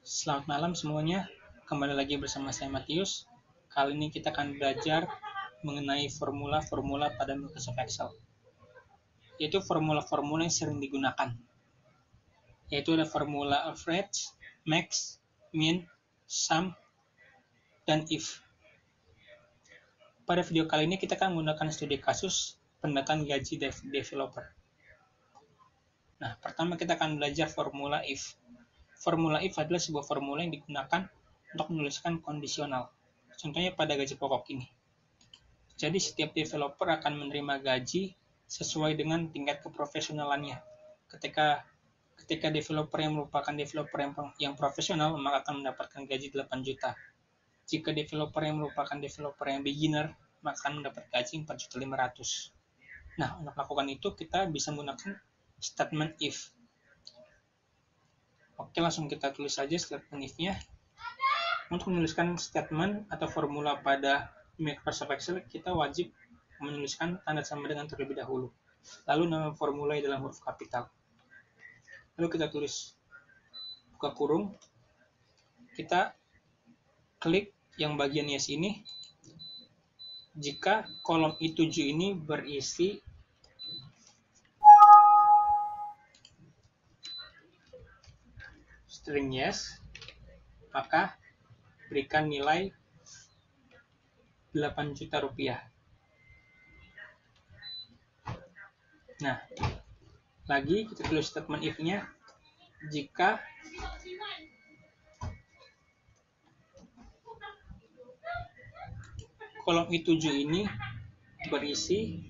Selamat malam semuanya, kembali lagi bersama saya Matius. Kali ini kita akan belajar mengenai formula-formula pada Microsoft Excel, yaitu formula-formula yang sering digunakan, yaitu ada formula average, max, min, sum, dan if. Pada video kali ini kita akan menggunakan studi kasus pendataan gaji developer. Nah, pertama kita akan belajar formula if. Formula if adalah sebuah formula yang digunakan untuk menuliskan kondisional. Contohnya pada gaji pokok ini. Jadi setiap developer akan menerima gaji sesuai dengan tingkat keprofesionalannya. Ketika developer yang merupakan developer yang profesional, maka akan mendapatkan gaji 8 juta. Jika developer yang merupakan developer yang beginner, maka akan mendapat gaji 4.500.000. Nah, untuk melakukan itu kita bisa menggunakan statement if. Oke, langsung kita tulis saja statement if-nya. Untuk menuliskan statement atau formula pada Microsoft Excel, kita wajib menuliskan tanda sama dengan terlebih dahulu. Lalu nama formula dalam huruf kapital. Lalu kita tulis buka kurung. Kita klik yang bagian yes ini. Jika kolom I7 ini berisi string yes, maka berikan nilai 8 juta rupiah. Nah, lagi kita tulis statement if-nya. Jika kolom I7 ini berisi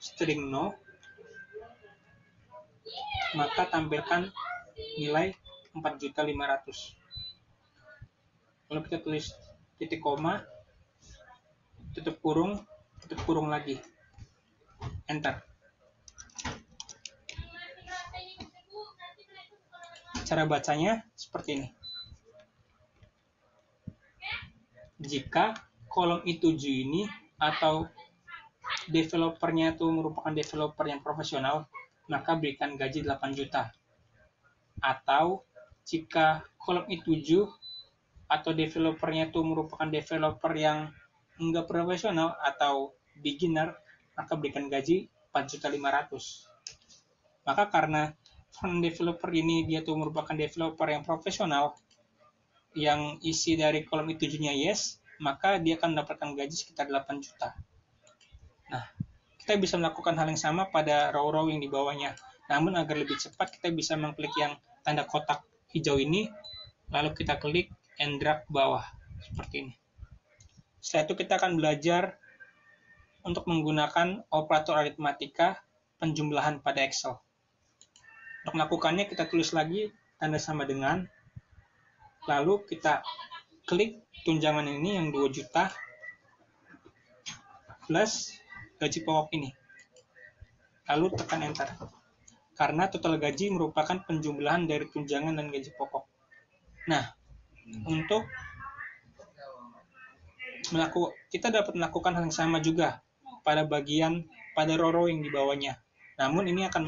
string no, maka tampilkan nilai 4.500.000. Lalu kita tulis titik koma, tutup kurung lagi, enter. Cara bacanya seperti ini. Jika kolom I7 ini atau developernya itu merupakan developer yang profesional, maka berikan gaji 8 juta. Atau jika kolom I7 atau developernya itu merupakan developer yang enggak profesional atau beginner, maka berikan gaji 4.500.000. Maka karena developer ini dia tuh merupakan developer yang profesional, yang isi dari kolom I7-nya yes, maka dia akan mendapatkan gaji sekitar 8 juta. Nah, kita bisa melakukan hal yang sama pada row-row yang di bawahnya. Namun agar lebih cepat, kita bisa mengklik yang tanda kotak hijau ini, lalu kita klik and drag ke bawah, seperti ini. Setelah itu kita akan belajar untuk menggunakan operator aritmatika penjumlahan pada Excel. Untuk melakukannya, kita tulis lagi tanda sama dengan, lalu kita klik tunjangan ini yang 2 juta plus gaji pokok ini. Lalu tekan enter. Karena total gaji merupakan penjumlahan dari tunjangan dan gaji pokok. Nah, untuk kita dapat melakukan hal yang sama juga pada row yang di bawahnya. Namun ini akan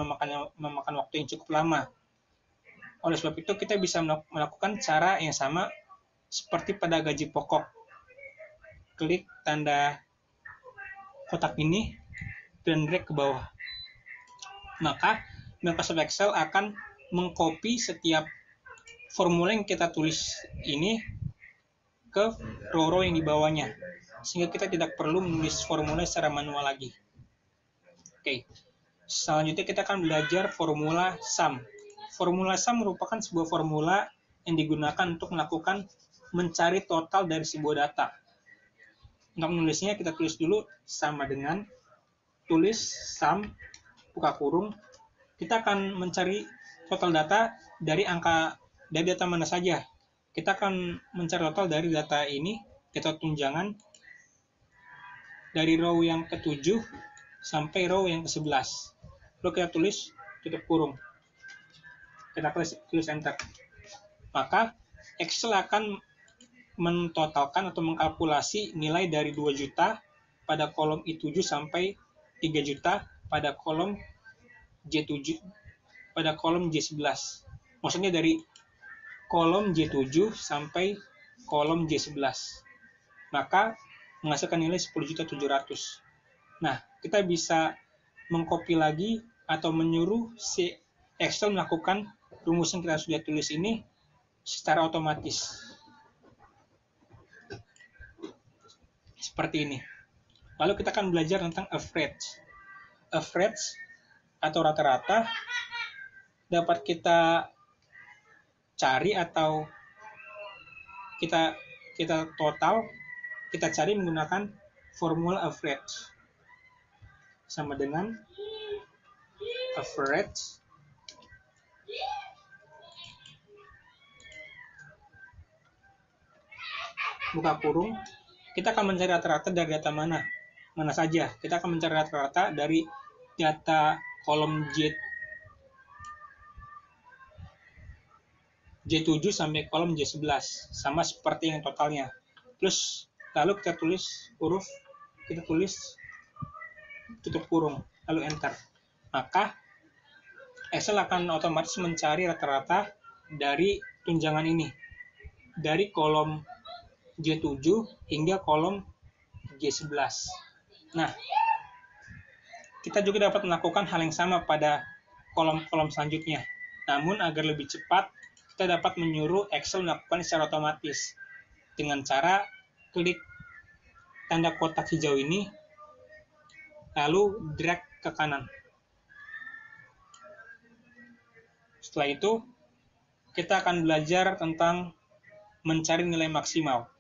memakan waktu yang cukup lama. Oleh sebab itu kita bisa melakukan cara yang sama seperti pada gaji pokok. Klik tanda kotak ini dan drag ke bawah. Maka Microsoft Excel akan mengcopy setiap formula yang kita tulis ini ke row yang di bawahnya, sehingga kita tidak perlu menulis formula secara manual lagi. Oke, selanjutnya kita akan belajar formula sum. Formula sum merupakan sebuah formula yang digunakan untuk mencari total dari sebuah data. Untuk menulisnya kita tulis dulu sama dengan, tulis sum, buka kurung. Kita akan mencari total data dari data mana saja. Kita akan mencari total dari data ini, data tunjangan, dari row yang ke-7 sampai row yang ke-11. Lalu kita tulis tutup kurung. Kita tulis enter. Maka Excel akan mentotalkan atau mengkalkulasi nilai dari 2 juta pada kolom I7 sampai 3 juta pada kolom J7 pada kolom J11. Maksudnya dari kolom J7 sampai kolom J11. Maka menghasilkan nilai 10.700.000. Nah, kita bisa mengcopy lagi atau menyuruh si Excel melakukan rumus yang kita sudah tulis ini secara otomatis. Seperti ini. Lalu kita akan belajar tentang average. Average atau rata-rata dapat kita cari atau kita total, kita cari menggunakan formula average. Sama dengan average buka kurung, kita akan mencari rata-rata dari data mana saja. Kita akan mencari rata-rata dari data kolom J7 sampai kolom J11, sama seperti yang totalnya. Plus, lalu kita tulis tutup kurung, lalu enter. Maka, Excel akan otomatis mencari rata-rata dari tunjangan ini. Dari kolom J7 hingga kolom J11. Nah, kita juga dapat melakukan hal yang sama pada kolom-kolom selanjutnya. Namun, agar lebih cepat, kita dapat menyuruh Excel melakukan secara otomatis dengan cara klik tanda kotak hijau ini, lalu drag ke kanan. Setelah itu, kita akan belajar tentang mencari nilai maksimal.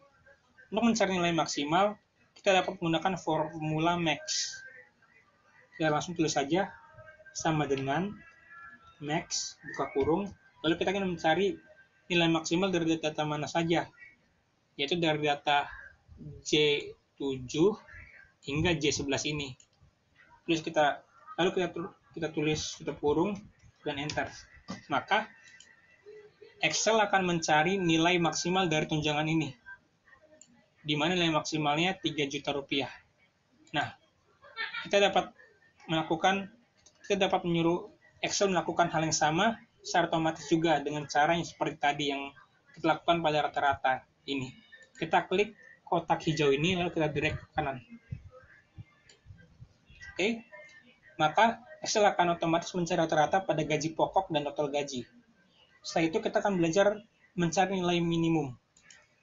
Untuk mencari nilai maksimal, kita dapat menggunakan formula max. Kita langsung tulis saja, sama dengan max, buka kurung, lalu kita akan mencari nilai maksimal dari data mana saja, yaitu dari data J7 hingga J11 ini. Lalu kita tulis tutup kurung dan enter. Maka Excel akan mencari nilai maksimal dari tunjangan ini, di mana nilai maksimalnya 3 juta rupiah. Nah, kita dapat menyuruh Excel melakukan hal yang sama secara otomatis juga dengan cara yang seperti tadi yang kita lakukan pada rata-rata ini. Kita klik kotak hijau ini, lalu kita drag ke kanan. Oke, maka Excel akan otomatis mencari rata-rata pada gaji pokok dan total gaji. Setelah itu kita akan belajar mencari nilai minimum.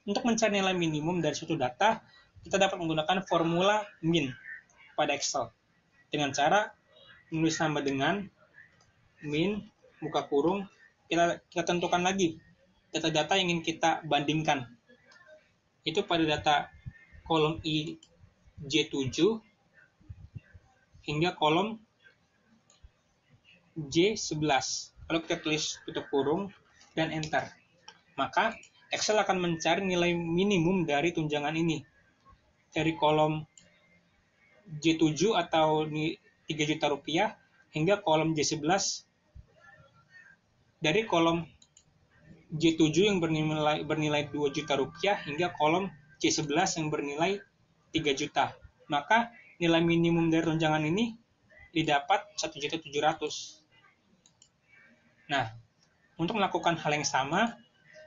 Untuk mencari nilai minimum dari suatu data, kita dapat menggunakan formula min pada Excel. Dengan cara menulis sama dengan min, buka kurung, kita tentukan lagi data-data yang ingin kita bandingkan. Itu pada data kolom J7 hingga kolom J11. Lalu kita tulis tutup kurung dan enter. Maka Excel akan mencari nilai minimum dari tunjangan ini. Dari kolom J7 atau 3 juta rupiah hingga kolom J11. Dari kolom J7 yang bernilai 2 juta rupiah hingga kolom J11 yang bernilai 3 juta. Maka nilai minimum dari tunjangan ini didapat 1.700.000. Nah, untuk melakukan hal yang sama,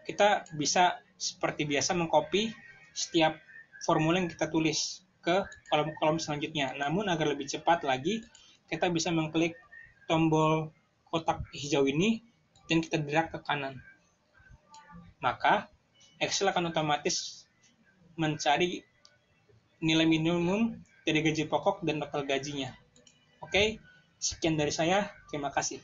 kita bisa seperti biasa mengcopy setiap formula yang kita tulis ke kolom-kolom selanjutnya. Namun agar lebih cepat lagi, kita bisa mengklik tombol kotak hijau ini dan kita drag ke kanan. Maka Excel akan otomatis mencari nilai minimum dari gaji pokok dan total gajinya. Oke, sekian dari saya. Terima kasih.